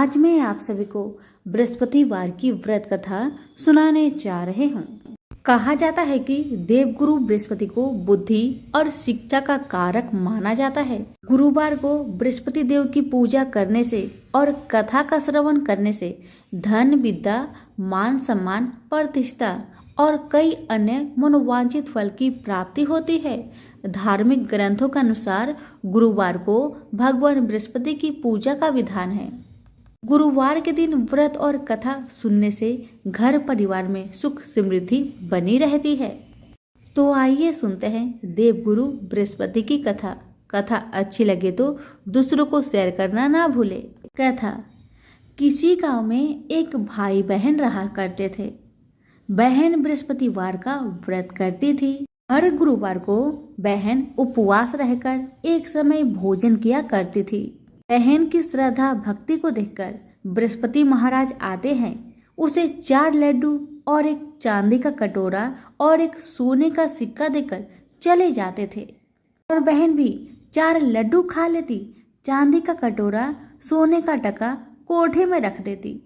आज मैं आप सभी को बृहस्पतिवार की व्रत कथा सुनाने जा रहे हूँ। कहा जाता है कि देवगुरु बृहस्पति को बुद्धि और शिक्षा का कारक माना जाता है। गुरुवार को बृहस्पति देव की पूजा करने से और कथा का श्रवण करने से धन, विद्या, मान सम्मान, प्रतिष्ठा और कई अन्य मनोवांछित फल की प्राप्ति होती है। धार्मिक ग्रंथों के अनुसार गुरुवार को भगवान बृहस्पति की पूजा का विधान है। गुरुवार के दिन व्रत और कथा सुनने से घर परिवार में सुख समृद्धि बनी रहती है। तो आइए सुनते हैं देवगुरु बृहस्पति की कथा। कथा अच्छी लगे तो दूसरों को शेयर करना ना भूले। कथा। किसी गांव में एक भाई बहन रहा करते थे। बहन बृहस्पतिवार का व्रत करती थी। हर गुरुवार को बहन उपवास रहकर एक समय भोजन किया करती थी। बहन की श्रद्धा भक्ति को देखकर बृहस्पति महाराज आते हैं। उसे 4 लड्डू और एक चांदी का कटोरा और एक सोने का सिक्का देकर चले जाते थे और बहन भी 4 लड्डू खा लेती, चांदी का कटोरा, सोने का टका कोठे में रख देती।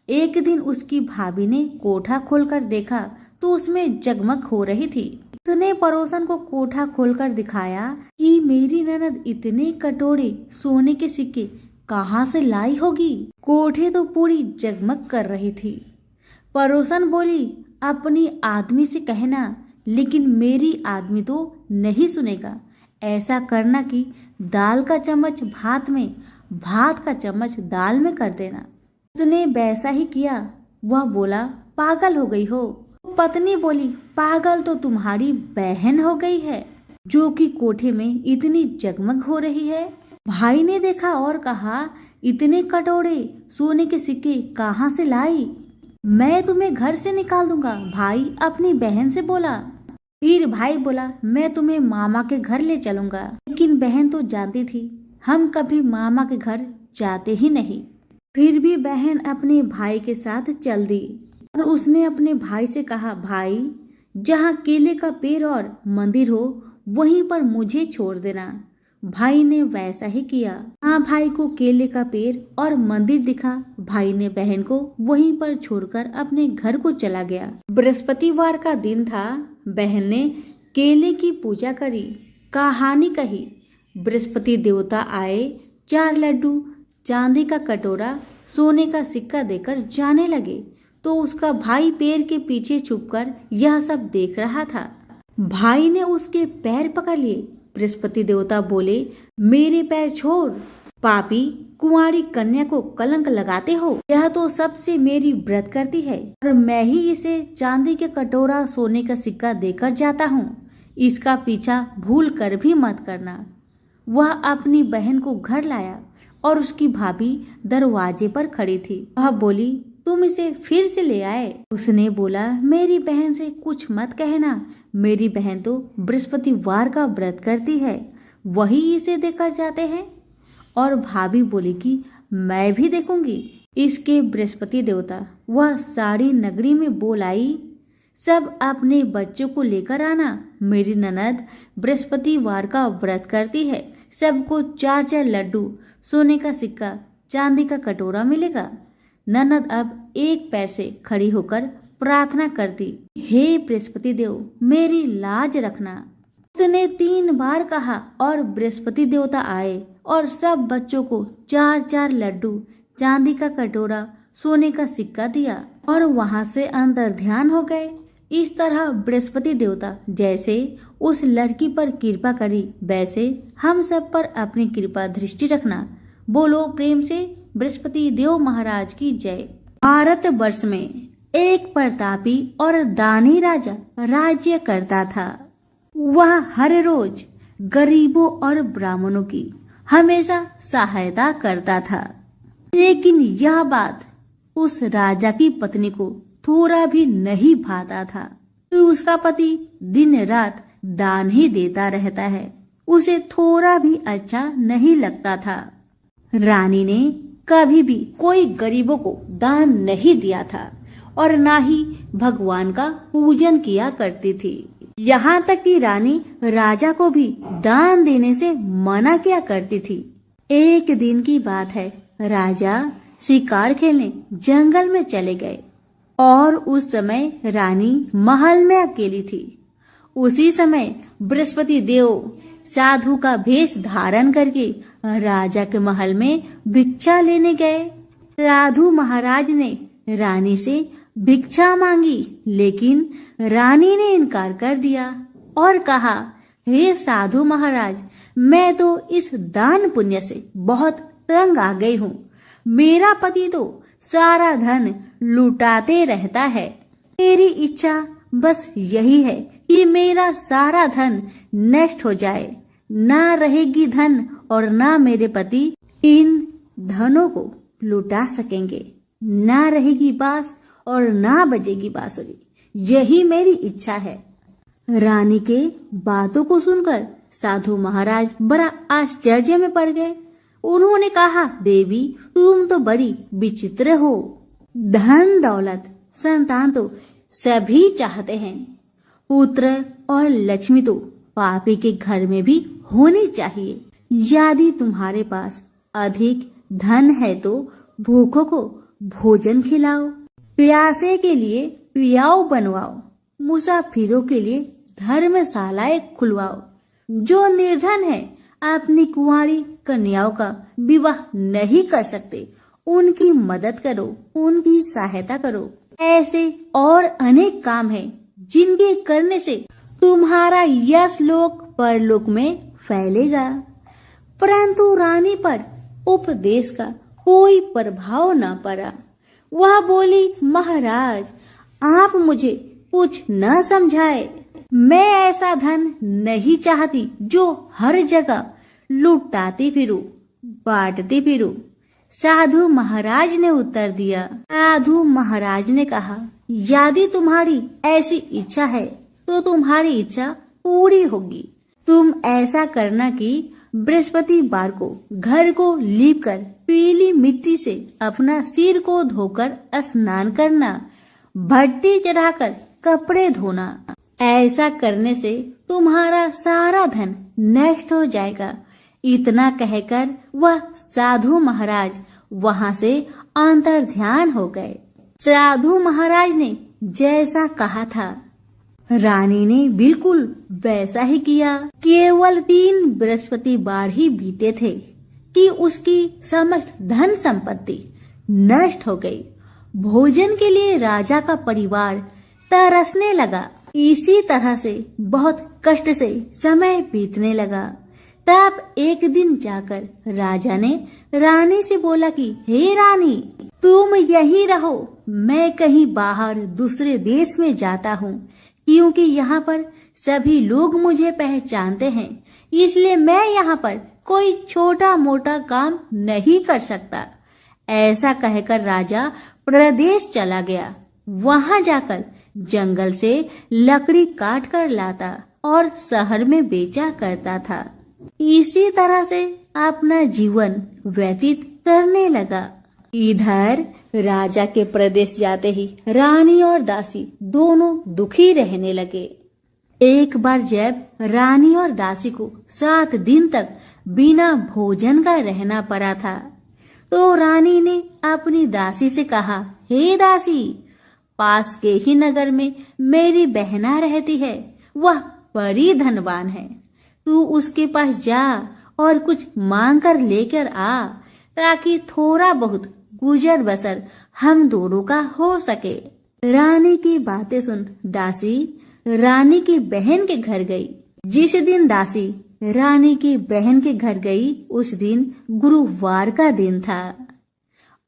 एक दिन उसकी भाभी ने कोठा खोलकर देखा तो उसमें जगमग हो रही थी। उसने पड़ोसन को कोठा खोलकर दिखाया कि मेरी ननद इतने कटोरे सोने के सिक्के कहाँ से लाई होगी। कोठे तो पूरी जगमग कर रही थी। पड़ोसन बोली, अपनी आदमी से कहना, लेकिन मेरी आदमी तो नहीं सुनेगा। ऐसा करना कि दाल का चम्मच भात में, भात का चम्मच दाल में कर देना। उसने वैसा ही किया। वह बोला, पागल हो गई हो। पत्नी बोली, पागल तो तुम्हारी बहन हो गई है जो कि कोठे में इतनी जगमग हो रही है। भाई ने देखा और कहा, इतने कटोरे सोने के सिक्के कहाँ से लाई? मैं तुम्हें घर से निकाल दूंगा। भाई अपनी बहन से बोला। फिर भाई बोला, मैं तुम्हें मामा के घर ले चलूंगा। लेकिन बहन तो जानती थी हम कभी मामा के घर जाते ही नहीं। फिर भी बहन अपने भाई के साथ चल दी और उसने अपने भाई से कहा, भाई जहाँ केले का पेड़ और मंदिर हो वहीं पर मुझे छोड़ देना। भाई ने वैसा ही किया। हाँ, भाई को केले का पेड़ और मंदिर दिखा। भाई ने बहन को वहीं पर छोड़कर अपने घर को चला गया। बृहस्पतिवार का दिन था। बहन ने केले की पूजा करी, कहानी कही। बृहस्पति देवता आए, 4 लड्डू, चांदी का कटोरा, सोने का सिक्का देकर जाने लगे तो उसका भाई पेड़ के पीछे छुपकर यह सब देख रहा था। भाई ने उसके पैर पकड़ लिए। बृहस्पति देवता बोले, मेरे पैर छोड़, पापी कुंवारी कन्या को कलंक लगाते हो। यह तो सबसे मेरी व्रत करती है और मैं ही इसे चांदी के कटोरा, सोने का सिक्का देकर जाता हूँ। इसका पीछा भूल कर भी मत करना। वह अपनी बहन को घर लाया और उसकी भाभी दरवाजे पर खड़ी थी। वह बोली, तुम इसे फिर से ले आए? उसने बोला, मेरी बहन से कुछ मत कहना। मेरी बहन तो बृहस्पतिवार का व्रत करती है, वही इसे देकर जाते हैं। और भाभी बोली कि मैं भी देखूंगी। इसके बृहस्पति देवता वह सारी नगरी में बोल आई, सब अपने बच्चों को लेकर आना। मेरी ननद बृहस्पतिवार का व्रत करती है। सबको 4-4 लड्डू, सोने का सिक्का, चांदी का कटोरा मिलेगा। ननद अब एक पैर से खड़ी होकर प्रार्थना करती, हे बृहस्पति देव, मेरी लाज रखना। उसने 3 बार कहा और बृहस्पति देवता आए और सब बच्चों को 4-4 लड्डू, चांदी का कटोरा, सोने का सिक्का दिया और वहां से अंदर ध्यान हो गए। इस तरह बृहस्पति देवता जैसे उस लड़की पर कृपा करी, वैसे हम सब पर अपनी कृपा दृष्टि रखना। बोलो प्रेम से बृहस्पति देव महाराज की जय। भारत वर्ष में एक प्रतापी और दानी राजा राज्य करता था। वह हर रोज गरीबों और ब्राह्मणों की हमेशा सहायता करता था। लेकिन यह बात उस राजा की पत्नी को थोड़ा भी नहीं भाता था। तो उसका पति दिन रात दान ही देता रहता है, उसे थोड़ा भी अच्छा नहीं लगता था। रानी ने कभी भी कोई गरीबों को दान नहीं दिया था और ना ही भगवान का पूजन किया करती थी। यहाँ तक कि रानी राजा को भी दान देने से मना किया करती थी। एक दिन की बात है, राजा शिकार खेलने जंगल में चले गए और उस समय रानी महल में अकेली थी। उसी समय बृहस्पति देव साधु का भेष धारण करके राजा के महल में भिक्षा लेने गए। साधु महाराज ने रानी से भिक्षा मांगी, लेकिन रानी ने इनकार कर दिया और कहा, हे साधु महाराज, मैं तो इस दान पुण्य से बहुत तंग आ गई हूँ। मेरा पति तो सारा धन लुटाते रहता है। मेरी इच्छा बस यही है कि मेरा सारा धन नष्ट हो जाए। ना रहेगी धन और ना मेरे पति इन धनों को लुटा सकेंगे। ना रहेगी बांस और ना बजेगी बांसुरी। यही मेरी इच्छा है। रानी के बातों को सुनकर साधु महाराज बड़ा आश्चर्य में पड़ गए। उन्होंने कहा, देवी, तुम तो बड़ी विचित्र हो। धन दौलत संतान तो सभी चाहते हैं। पुत्र और लक्ष्मी तो पापी के घर में भी होनी चाहिए। यदि तुम्हारे पास अधिक धन है तो भूखों को भोजन खिलाओ, प्यासे के लिए पियाऊ बनवाओ, मुसाफिरों के लिए धर्मशालाएं खुलवाओ। जो निर्धन है अपनी कुंवारी कन्याओं का विवाह नहीं कर सकते, उनकी मदद करो, उनकी सहायता करो। ऐसे और अनेक काम हैं जिनके करने से तुम्हारा यश लोक परलोक में फैलेगा। परंतु रानी पर उपदेश का कोई प्रभाव न पड़ा। वह बोली, महाराज, आप मुझे कुछ न समझाए। मैं ऐसा धन नहीं चाहती जो हर जगह लुटाती फिरूं, बांटती फिरूं। साधु महाराज ने उत्तर दिया। साधु महाराज ने कहा, यदि तुम्हारी ऐसी इच्छा है तो तुम्हारी इच्छा पूरी होगी। तुम ऐसा करना कि बृहस्पतिवार को घर को लीपकर पीली मिट्टी से अपना सिर को धोकर स्नान करना, भट्टी चढ़ाकर कपड़े धोना। ऐसा करने से तुम्हारा सारा धन नष्ट हो जाएगा। इतना कहकर वह साधु महाराज वहां से अंतर ध्यान हो गए। साधु महाराज ने जैसा कहा था, रानी ने बिल्कुल वैसा ही किया। केवल 3 बृहस्पतिवार ही बीते थे कि उसकी समस्त धन संपत्ति नष्ट हो गई। भोजन के लिए राजा का परिवार तरसने लगा। इसी तरह से बहुत कष्ट से समय बीतने लगा। तब एक दिन जाकर राजा ने रानी से बोला कि हे रानी, तुम यहीं रहो, मैं कहीं बाहर दूसरे देश में जाता हूँ, क्योंकि यहाँ पर सभी लोग मुझे पहचानते हैं। इसलिए मैं यहाँ पर कोई छोटा मोटा काम नहीं कर सकता। ऐसा कहकर राजा प्रदेश चला गया। वहाँ जाकर जंगल से लकड़ी काट कर लाता और शहर में बेचा करता था। इसी तरह से अपना जीवन व्यतीत करने लगा। इधर राजा के प्रदेश जाते ही रानी और दासी दोनों दुखी रहने लगे। एक बार जब रानी और दासी को 7 दिन तक बिना भोजन का रहना पड़ा था, तो रानी ने अपनी दासी से कहा, हे दासी, पास के ही नगर में मेरी बहना रहती है। वह बड़ी धनवान है। तू उसके पास जा और कुछ मांग कर लेकर आ, ताकि थोड़ा बहुत गुजर बसर हम दोनों का हो सके। रानी की बातें सुन दासी रानी की बहन के घर गई। जिस दिन दासी रानी की बहन के घर गई, उस दिन गुरुवार का दिन था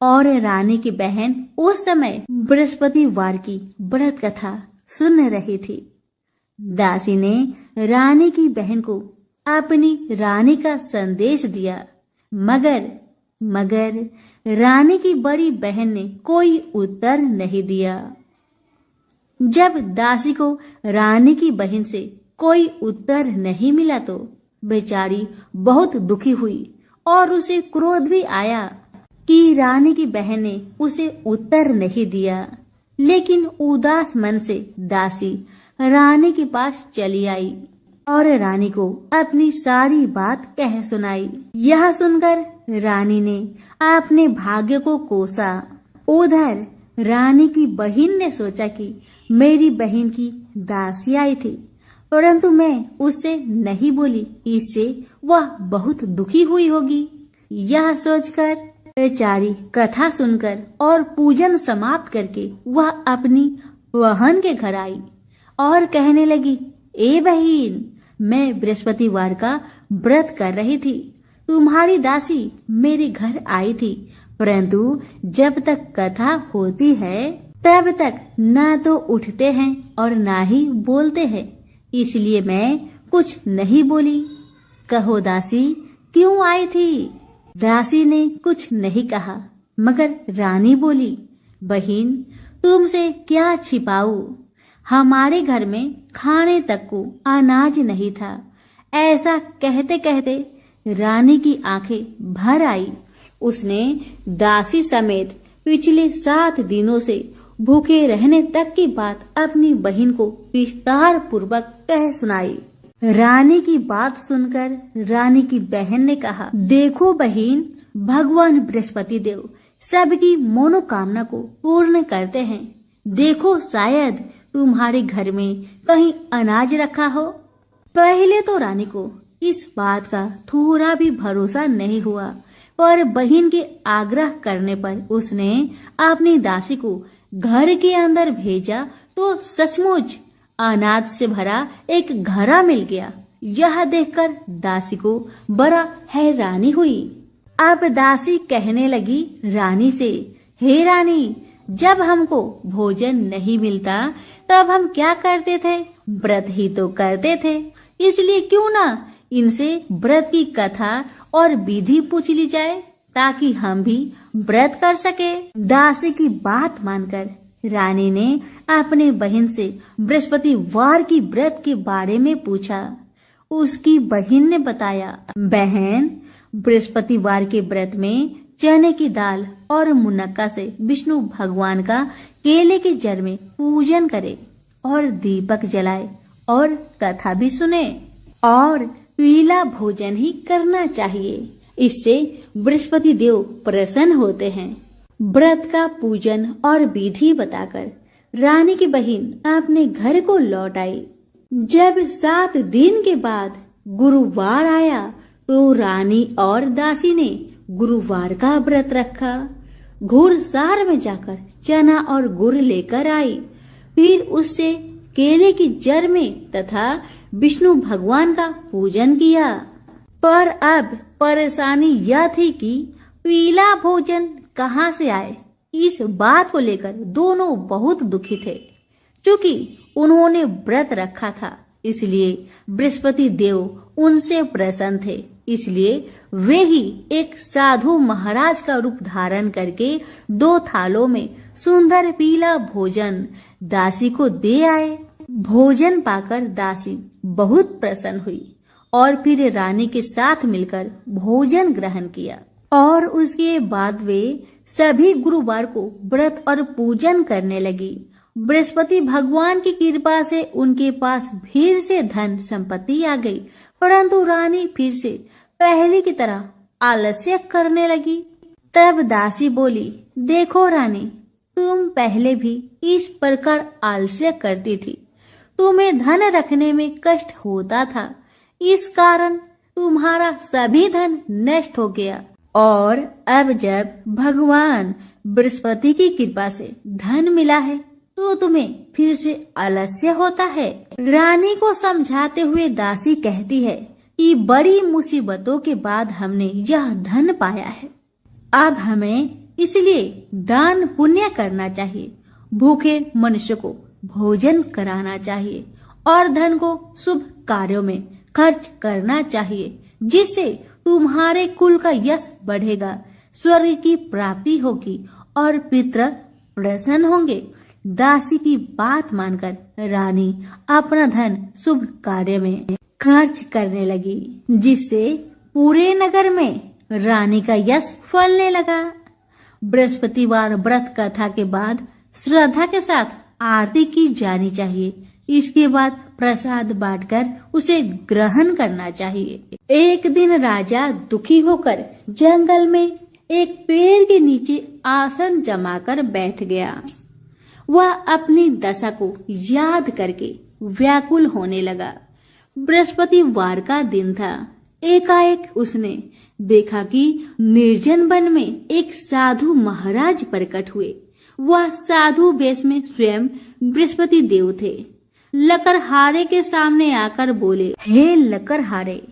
और रानी की बहन उस समय बृहस्पतिवार की व्रत कथा सुन रही थी। दासी ने रानी की बहन को अपनी रानी का संदेश दिया, मगर रानी की बड़ी बहन ने कोई उत्तर नहीं दिया। जब दासी को रानी की बहन से कोई उत्तर नहीं मिला तो बेचारी बहुत दुखी हुई और उसे क्रोध भी आया कि रानी की बहन ने उसे उत्तर नहीं दिया। लेकिन उदास मन से दासी रानी के पास चली आई और रानी को अपनी सारी बात कह सुनाई। यह सुनकर रानी ने अपने भाग्य को कोसा। उधर रानी की बहन ने सोचा कि मेरी बहन की दासी आई थी, परंतु मैं उससे नहीं बोली, इससे वह बहुत दुखी हुई होगी। यह सोचकर बेचारी कथा सुनकर और पूजन समाप्त करके वह अपनी बहन के घर आई और कहने लगी, ए बहन, मैं बृहस्पतिवार का व्रत कर रही थी। तुम्हारी दासी मेरे घर आई थी, परंतु जब तक कथा होती है तब तक ना तो उठते हैं और ना ही बोलते हैं, इसलिए मैं कुछ नहीं बोली। कहो दासी, क्यों आई थी? दासी ने कुछ नहीं कहा, मगर रानी बोली, बहन, तुमसे क्या छिपाऊं? हमारे घर में खाने तक को अनाज नहीं था। ऐसा कहते कहते रानी की आंखें भर आई। उसने दासी समेत पिछले 7 दिनों से भूखे रहने तक की बात अपनी बहन को विस्तार पूर्वक कह सुनाई। रानी की बात सुनकर रानी की बहन ने कहा, देखो बहन, भगवान बृहस्पति देव सबकी मनोकामना को पूर्ण करते हैं। देखो, शायद तुम्हारे घर में कहीं अनाज रखा हो। पहले तो रानी को इस बात का थोड़ा भी भरोसा नहीं हुआ, पर बहन के आग्रह करने पर उसने अपनी दासी को घर के अंदर भेजा तो सचमुच अनाज से भरा एक घड़ा मिल गया। यह देखकर दासी को बड़ा हैरानी हुई। अब दासी कहने लगी रानी से, हे रानी, जब हमको भोजन नहीं मिलता तब हम क्या करते थे? व्रत ही तो करते थे। इसलिए क्यों ना इनसे व्रत की कथा और विधि पूछ ली जाए, ताकि हम भी व्रत कर सके। दासी की बात मानकर रानी ने अपने बहन से बृहस्पतिवार की व्रत के बारे में पूछा। उसकी बहन ने बताया, बहन, बृहस्पतिवार के व्रत में चने की दाल और मुनक्का से विष्णु भगवान का केले के जड़ में पूजन करे और दीपक जलाए और कथा भी सुने और पीला भोजन ही करना चाहिए। इससे बृहस्पति देव प्रसन्न होते हैं। व्रत का पूजन और विधि बताकर रानी की बहन अपने घर को लौट आई। जब 7 दिन के बाद गुरुवार आया तो रानी और दासी ने गुरुवार का व्रत रखा। घुड़सार में जाकर चना और गुड़ लेकर आई, फिर उससे केले की जड़ में तथा विष्णु भगवान का पूजन किया। पर अब परेशानी यह थी कि पीला भोजन कहाँ से आए। इस बात को लेकर दोनों बहुत दुखी थे। क्योंकि उन्होंने व्रत रखा था, इसलिए बृहस्पति देव उनसे प्रसन्न थे। इसलिए वे ही एक साधु महाराज का रूप धारण करके 2 थालों में सुंदर पीला भोजन दासी को दे आए। भोजन पाकर दासी बहुत प्रसन्न हुई और फिर रानी के साथ मिलकर भोजन ग्रहण किया। और उसके बाद वे सभी गुरुवार को व्रत और पूजन करने लगी। बृहस्पति भगवान की कृपा से उनके पास फिर से धन संपत्ति आ गई, परंतु रानी फिर से पहले की तरह आलस्य करने लगी। तब दासी बोली, देखो रानी, तुम पहले भी इस प्रकार आलस्य करती थी। तुम्हें धन रखने में कष्ट होता था, इस कारण तुम्हारा सभी धन नष्ट हो गया। और अब जब भगवान बृहस्पति की कृपा से धन मिला है तो तुम्हें फिर से आलस्य होता है। रानी को समझाते हुए दासी कहती है कि बड़ी मुसीबतों के बाद हमने यह धन पाया है। अब हमें इसलिए दान पुण्य करना चाहिए, भूखे मनुष्य को भोजन कराना चाहिए और धन को शुभ कार्यों में खर्च करना चाहिए, जिससे तुम्हारे कुल का यश बढ़ेगा, स्वर्ग की प्राप्ति होगी और पितृ प्रसन्न होंगे। दासी की बात मानकर रानी अपना धन शुभ कार्य में खर्च करने लगी, जिससे पूरे नगर में रानी का यश फलने लगा। बृहस्पतिवार व्रत कथा के बाद श्रद्धा के साथ आरती की जानी चाहिए, इसके बाद प्रसाद बांटकर उसे ग्रहण करना चाहिए। एक दिन राजा दुखी होकर जंगल में एक पेड़ के नीचे आसन जमाकर बैठ गया। वह अपनी दशा को याद करके व्याकुल होने लगा। बृहस्पतिवार का दिन था। एकाएक उसने देखा कि निर्जन वन में एक साधु महाराज प्रकट हुए। वह साधु वेश में स्वयं बृहस्पति देव थे। लकड़हारे के सामने आकर बोले, हे लकड़हारे,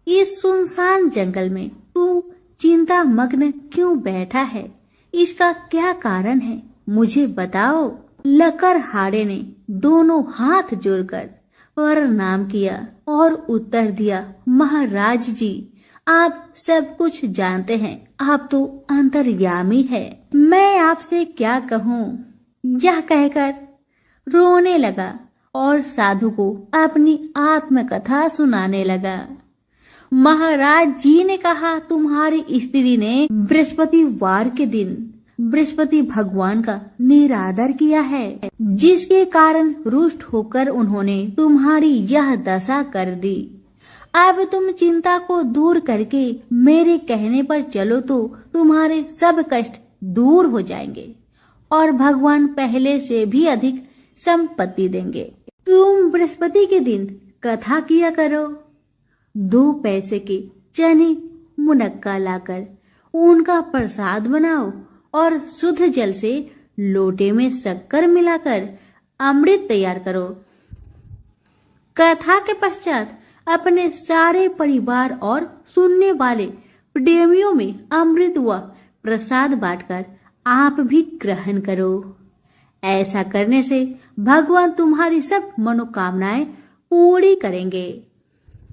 इस सुनसान जंगल में तू चिंता मग्न क्यों बैठा है? इसका क्या कारण है, मुझे बताओ। लकड़हारे ने दोनों हाथ जोड़कर प्रणाम किया और उत्तर दिया, महाराज जी, आप सब कुछ जानते हैं, आप तो अंतर्यामी है, मैं आपसे क्या कहूँ। यह कहकर रोने लगा और साधु को अपनी आत्मकथा सुनाने लगा। महाराज जी ने कहा, तुम्हारी स्त्री ने बृहस्पतिवार के दिन बृहस्पति भगवान का निरादर किया है, जिसके कारण रुष्ट होकर उन्होंने तुम्हारी यह दशा कर दी। अब तुम चिंता को दूर करके मेरे कहने पर चलो तो तुम्हारे सब कष्ट दूर हो जाएंगे और भगवान पहले से भी अधिक संपत्ति देंगे। तुम बृहस्पति के दिन कथा किया करो। 2 पैसे के चने मुनक्का लाकर उनका प्रसाद बनाओ और शुद्ध जल से लोटे में शक्कर मिलाकर अमृत तैयार करो। कथा के पश्चात अपने सारे परिवार और सुनने वाले प्रेमियों में अमृत व प्रसाद बांटकर आप भी ग्रहण करो। ऐसा करने से भगवान तुम्हारी सब मनोकामनाएं पूरी करेंगे।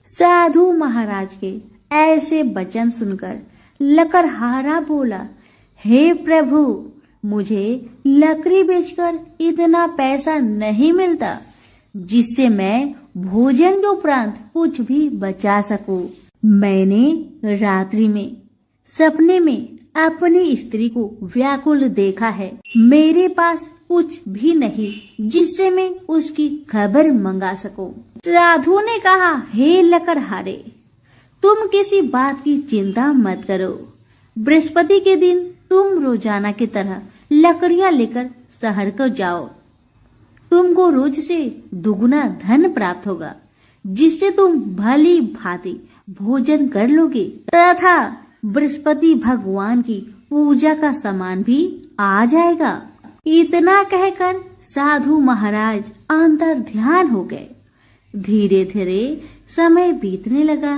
साधु महाराज के ऐसे वचन सुनकर लकड़हारा बोला, हे प्रभु, मुझे लकड़ी बेचकर इतना पैसा नहीं मिलता जिससे मैं भोजन के उपरांत कुछ भी बचा सकूं। मैंने रात्रि में सपने में अपनी स्त्री को व्याकुल देखा है। मेरे पास कुछ भी नहीं जिससे मैं उसकी खबर मंगा सकूं। साधु ने कहा, हे लकड़हारे, तुम किसी बात की चिंता मत करो। बृहस्पति के दिन तुम रोजाना की तरह लकड़ियां लेकर शहर को जाओ। तुमको रोज से दुगुना धन प्राप्त होगा, जिससे तुम भली भांति भोजन कर लोगे तथा बृहस्पति भगवान की पूजा का सामान भी आ जाएगा। इतना कहकर साधु महाराज अंतर ध्यान हो गए। धीरे धीरे समय बीतने लगा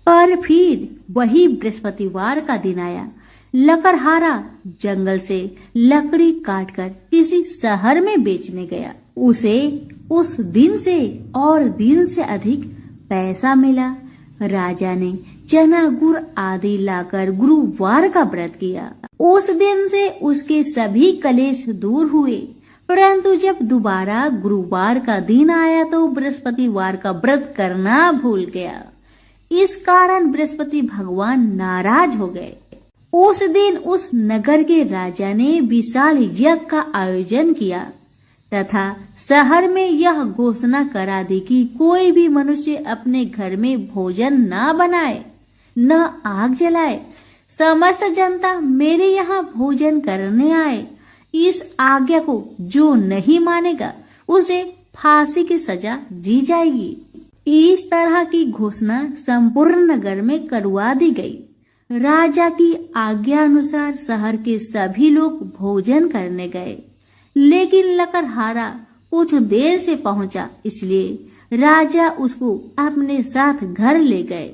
और फिर वही बृहस्पतिवार का दिन आया। लकड़हारा जंगल से लकड़ी काटकर किसी शहर में बेचने गया। उसे उस दिन से और दिन से अधिक पैसा मिला। राजा ने चना गुड़ आदि लाकर गुरुवार का व्रत किया। उस दिन से उसके सभी कलेश दूर हुए। परंतु जब दोबारा गुरुवार का दिन आया तो बृहस्पतिवार का व्रत करना भूल गया। इस कारण बृहस्पति भगवान नाराज हो गए। उस दिन उस नगर के राजा ने विशाल यज्ञ का आयोजन किया तथा शहर में यह घोषणा करा दी कि कोई भी मनुष्य अपने घर में भोजन न बनाए, न आग जलाए। समस्त जनता मेरे यहाँ भोजन करने आए। इस आज्ञा को जो नहीं मानेगा उसे फांसी की सजा दी जाएगी। इस तरह की घोषणा संपूर्ण नगर में करवा दी गई। राजा की आज्ञा अनुसार शहर के सभी लोग भोजन करने गए, लेकिन लकड़हारा कुछ देर से पहुंचा, इसलिए राजा उसको अपने साथ घर ले गए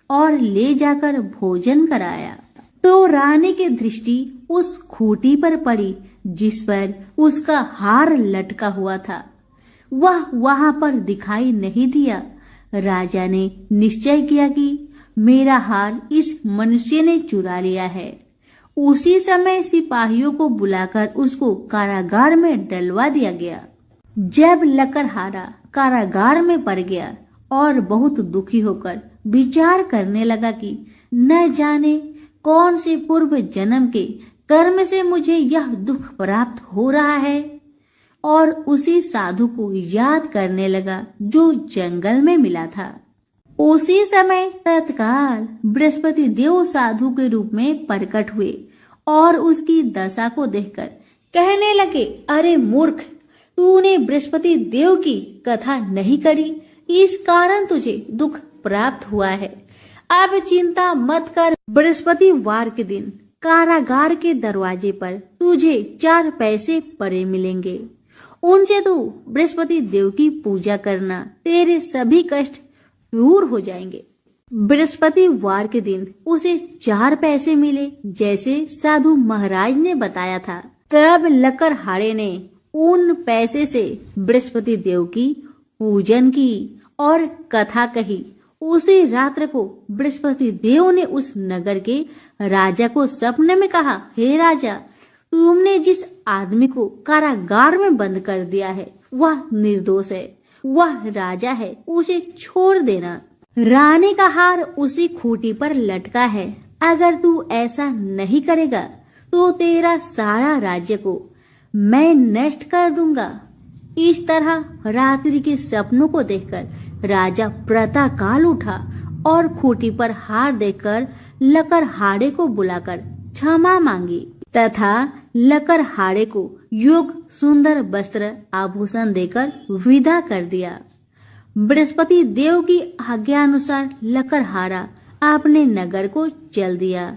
और ले जाकर भोजन कराया। तो रानी की दृष्टि उस खूंटी पर पड़ी जिस पर उसका हार लटका हुआ था। वह वहां पर दिखाई नहीं दिया। राजा ने निश्चय किया कि मेरा हार इस मनुष्य ने चुरा लिया है। उसी समय सिपाहियों को बुलाकर उसको कारागार में डलवा दिया गया। जब लकड़हारा कारागार में पड़ गया और बहुत दुखी होकर विचार करने लगा कि न जाने कौन से पूर्व जन्म के कर्म से मुझे यह दुख प्राप्त हो रहा है, और उसी साधु को याद करने लगा जो जंगल में मिला था। उसी समय तत्काल बृहस्पति देव साधु के रूप में प्रकट हुए और उसकी दशा को देखकर कहने लगे, अरे मूर्ख, तूने बृहस्पति देव की कथा नहीं करी, इस कारण तुझे दुख प्राप्त हुआ है। अब चिंता मत कर, बृहस्पतिवार के दिन कारागार के दरवाजे पर तुझे 4 पैसे पड़े मिलेंगे। उनसे तू बृहस्पति देव की पूजा करना, तेरे सभी कष्ट दूर हो जाएंगे। बृहस्पतिवार के दिन उसे 4 पैसे मिले, जैसे साधु महाराज ने बताया था। तब लकड़हारे ने उन पैसे से बृहस्पति देव की पूजन की और कथा कही। उसी रात्र को बृहस्पति देव ने उस नगर के राजा को सपने में कहा, हे राजा, तुमने जिस आदमी को कारागार में बंद कर दिया है वह निर्दोष है, वह राजा है, उसे छोड़ देना। रानी का हार उसी खूंटी पर लटका है, अगर तू ऐसा नहीं करेगा तो तेरा सारा राज्य को मैं नष्ट कर दूंगा। इस तरह रात्रि के सपनों को देखकर राजा प्रातःकाल उठा और खूंटी पर हार देखकर लकड़हारे को बुलाकर क्षमा मांगी तथा लकड़हारे को योग्य सुंदर वस्त्र आभूषण देकर विदा कर दिया। बृहस्पति देव की आज्ञा अनुसार लकड़हारा अपने नगर को चल दिया।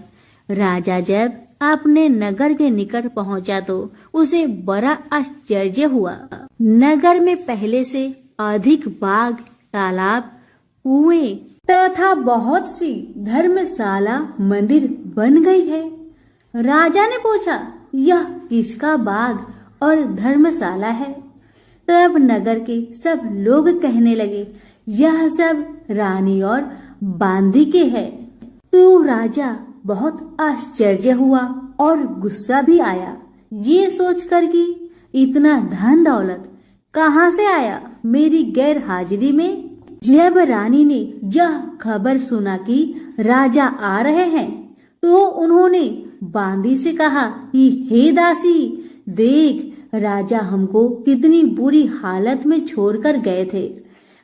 राजा जब अपने नगर के निकट पहुंचा तो उसे बड़ा आश्चर्य हुआ। नगर में पहले से अधिक बाग, तालाब, कुएं तथा बहुत सी धर्मशाला, मंदिर बन गई है। राजा ने पूछा, यह किसका बाग और धर्मशाला है? तब नगर के सब लोग कहने लगे, यह सब रानी और बांदी के है। तो राजा बहुत आश्चर्य हुआ और गुस्सा भी आया, ये सोचकर कि इतना धन दौलत कहाँ से आया मेरी गैर हाजिरी में। जब रानी ने यह खबर सुना कि राजा आ रहे हैं तो उन्होंने बांदी से कहा कि हे दासी, देख, राजा हमको कितनी बुरी हालत में छोड़कर गए थे।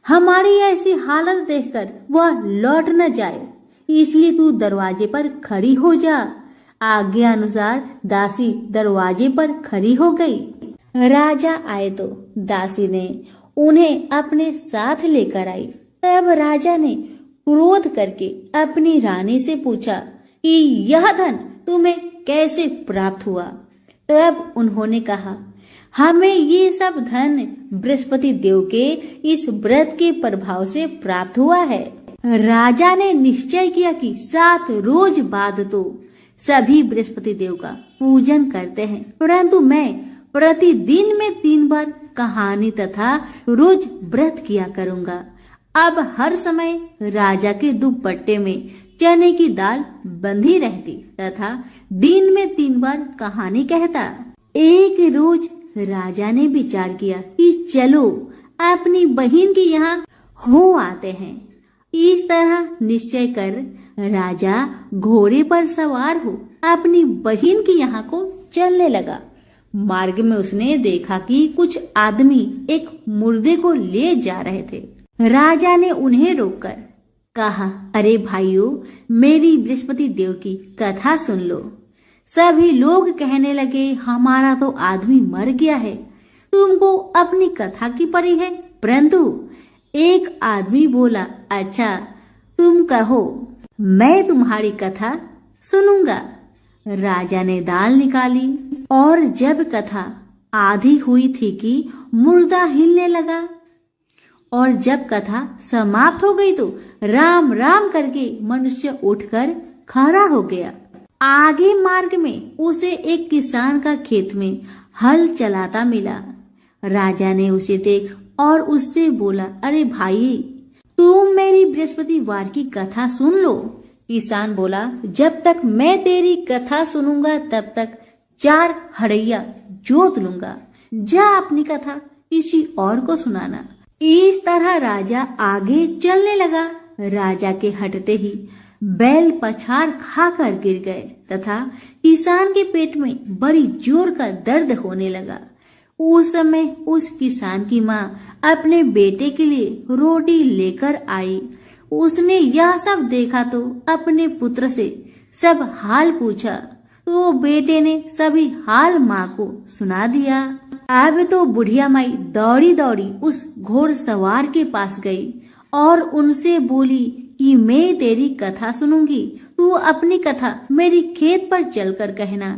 हमारी ऐसी हालत देखकर वह लौट न जाए, इसलिए तू दरवाजे पर खड़ी हो जा। आज्ञा अनुसार दासी दरवाजे पर खड़ी हो गई। राजा आए तो दासी ने उन्हें अपने साथ लेकर आई। तब राजा ने क्रोध करके अपनी रानी से पूछा कि यह धन तुम्हें कैसे प्राप्त हुआ? तब उन्होंने कहा, हमें ये सब धन बृहस्पति देव के इस व्रत के प्रभाव से प्राप्त हुआ है। राजा ने निश्चय किया कि 7 रोज बाद तो सभी बृहस्पति देव का पूजन करते हैं, परंतु मैं प्रतिदिन में 3 बार कहानी तथा रोज व्रत किया करूंगा। अब हर समय राजा के दुपट्टे में चने की दाल बंधी रहती तथा दिन में 3 बार कहानी कहता। एक रोज राजा ने विचार किया कि चलो अपनी बहन के यहाँ हो आते हैं। इस तरह निश्चय कर राजा घोड़े पर सवार हो अपनी बहन के यहाँ को चलने लगा। मार्ग में उसने देखा कि कुछ आदमी एक मुर्दे को ले जा रहे थे। राजा ने उन्हें रोककर कहा, अरे भाइयों, मेरी बृहस्पति देव की कथा सुन लो। सभी लोग कहने लगे, हमारा तो आदमी मर गया है, तुमको अपनी कथा की पड़ी है। परंतु एक आदमी बोला, अच्छा तुम कहो, मैं तुम्हारी कथा सुनूंगा। राजा ने दाल निकाली और जब कथा आधी हुई थी कि मुर्दा हिलने लगा और जब कथा समाप्त हो गई तो राम राम करके मनुष्य उठकर खड़ा हो गया। आगे मार्ग में उसे एक किसान का खेत में हल चलाता मिला। राजा ने उसे देख और उससे बोला, अरे भाई, तुम मेरी बृहस्पतिवार की कथा सुन लो। किसान बोला, जब तक मैं तेरी कथा सुनूंगा तब तक 4 हड़ैया जोत लूंगा। जा अपनी कथा किसी और को सुनाना। इस तरह राजा आगे चलने लगा। राजा के हटते ही बैल पछाड़ खाकर गिर गए तथा किसान के पेट में बड़ी जोर का दर्द होने लगा। उस समय उस किसान की माँ अपने बेटे के लिए रोटी लेकर आई। उसने यह सब देखा तो अपने पुत्र से सब हाल पूछा, तो बेटे ने सभी हाल माँ को सुना दिया। अब तो बुढ़िया माई दौड़ी दौड़ी उस घोड़ सवार के पास गई और उनसे बोली कि मैं तेरी कथा सुनूंगी, तू अपनी कथा मेरी खेत पर चलकर कहना।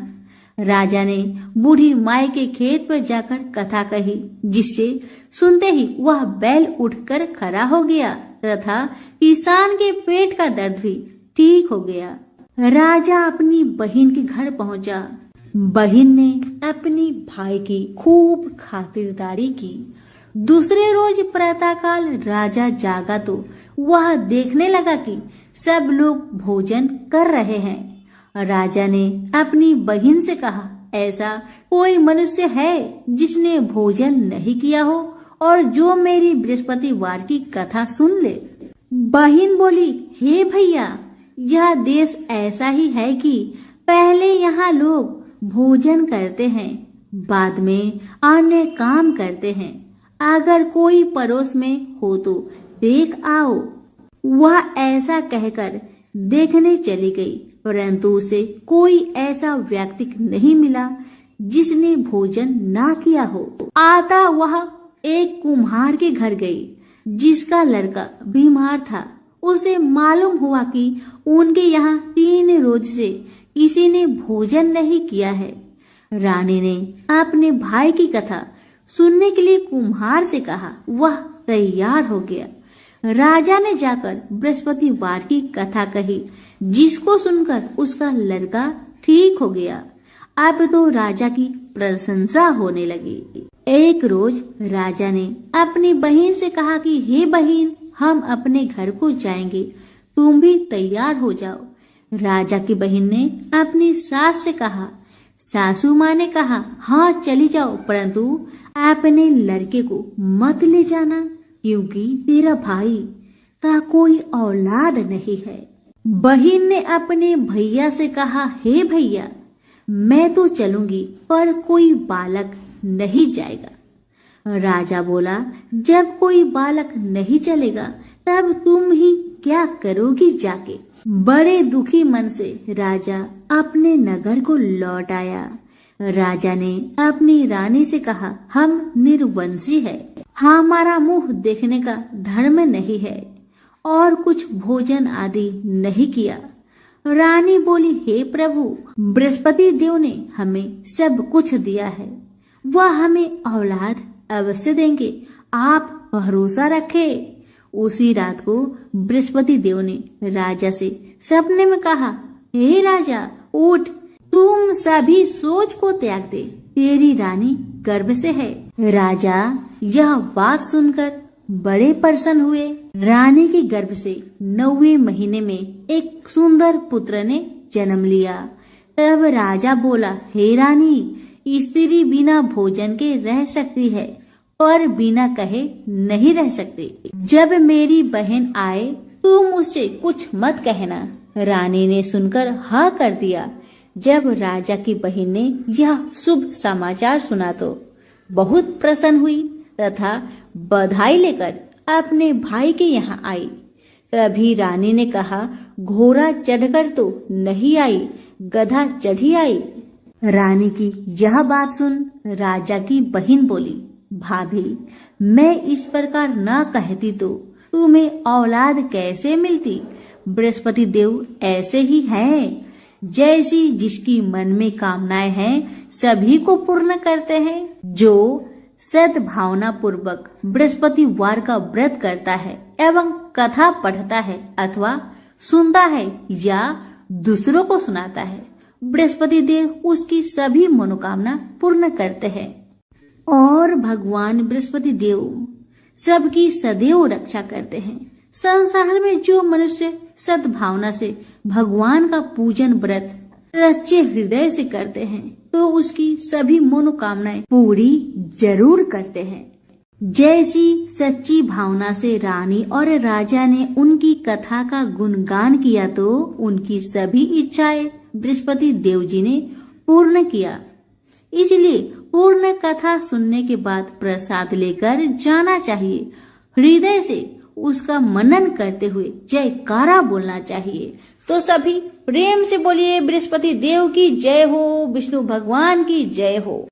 राजा ने बूढ़ी माई के खेत पर जाकर कथा कही, जिससे सुनते ही वह बैल उठकर खड़ा हो गया तथा किसान के पेट का दर्द भी ठीक हो गया। राजा अपनी बहन के घर पहुंचा। बहन ने अपनी भाई की खूब खातिरदारी की। दूसरे रोज प्रातःकाल राजा जागा तो वह देखने लगा कि सब लोग भोजन कर रहे हैं। राजा ने अपनी बहन से कहा, ऐसा कोई मनुष्य है जिसने भोजन नहीं किया हो और जो मेरी बृहस्पतिवार की कथा सुन ले। बहन बोली, हे भैया, यह देश ऐसा ही है कि पहले यहाँ लोग भोजन करते हैं, बाद में अन्य काम करते हैं। अगर कोई पड़ोस में हो तो देख आओ। वह ऐसा कहकर देखने चली गई, परंतु उसे कोई ऐसा व्यक्ति नहीं मिला जिसने भोजन ना किया हो। आता वह एक कुम्हार के घर गई जिसका लड़का बीमार था। उसे मालूम हुआ कि उनके यहाँ 3 रोज से किसी ने भोजन नहीं किया है। रानी ने अपने भाई की कथा सुनने के लिए कुम्हार से कहा। वह तैयार हो गया। राजा ने जाकर बृहस्पतिवार की कथा कही, जिसको सुनकर उसका लड़का ठीक हो गया। अब तो राजा की प्रशंसा होने लगी। एक रोज राजा ने अपनी बहन से कहा कि हे बहन, हम अपने घर को जाएंगे, तुम भी तैयार हो जाओ। राजा की बहन ने अपनी सास से कहा। सासू माँ ने कहा, हाँ चली जाओ, परंतु अपने लड़के को मत ले जाना, क्योंकि तेरा भाई का कोई औलाद नहीं है। बहन ने अपने भैया से कहा, हे भैया, मैं तो चलूंगी पर कोई बालक नहीं जाएगा। राजा बोला, जब कोई बालक नहीं चलेगा तब तुम ही क्या करोगी जाके। बड़े दुखी मन से राजा अपने नगर को लौट आया। राजा ने अपनी रानी से कहा, हम निर्वंशी है, हमारा मुंह देखने का धर्म नहीं है और कुछ भोजन आदि नहीं किया। रानी बोली, हे प्रभु, बृहस्पति देव ने हमें सब कुछ दिया है, वह हमें औलाद अवश्य देंगे, आप भरोसा रखें। उसी रात को बृहस्पति देव ने राजा से सपने में कहा, हे राजा, उठ, तुम सभी सोच को त्याग दे, तेरी रानी गर्भ से है। राजा यह बात सुनकर बड़े प्रसन्न हुए। रानी के गर्भ से 9वें महीने में एक सुंदर पुत्र ने जन्म लिया। तब राजा बोला, हे रानी, स्त्री बिना भोजन के रह सकती है पर बिना कहे नहीं रह सकती। जब मेरी बहन आए तुम उससे कुछ मत कहना। रानी ने सुनकर हाँ कर दिया। जब राजा की बहन ने यह शुभ समाचार सुना तो बहुत प्रसन्न हुई तथा बधाई लेकर अपने भाई के यहाँ आई। तभी रानी ने कहा, घोड़ा चढ़कर तो नहीं आई, गधा चढ़ी आई। रानी की यह बात सुन राजा की बहन बोली, भाभी, मैं इस प्रकार न कहती तो तुम्हें औलाद कैसे मिलती। बृहस्पति देव ऐसे ही हैं, जैसी जिसकी मन में कामनाएं हैं सभी को पूर्ण करते हैं। जो सद्भावना पूर्वक बृहस्पतिवार का व्रत करता है एवं कथा पढ़ता है अथवा सुनता है या दूसरों को सुनाता है, बृहस्पति देव उसकी सभी मनोकामना पूर्ण करते हैं। और भगवान बृहस्पति देव सबकी सदैव रक्षा करते हैं। संसार में जो मनुष्य सद्भावना से भगवान का पूजन व्रत सच्चे हृदय से करते हैं तो उसकी सभी मनोकामनाएं पूरी जरूर करते हैं। जैसी सच्ची भावना से रानी और राजा ने उनकी कथा का गुणगान किया तो उनकी सभी इच्छाएं बृहस्पति देव जी ने पूर्ण किया। इसलिए पूर्ण कथा सुनने के बाद प्रसाद लेकर जाना चाहिए। हृदय से उसका मनन करते हुए जयकारा बोलना चाहिए। तो सभी प्रेम से बोलिए बृहस्पति देव की जय हो, विष्णु भगवान की जय हो।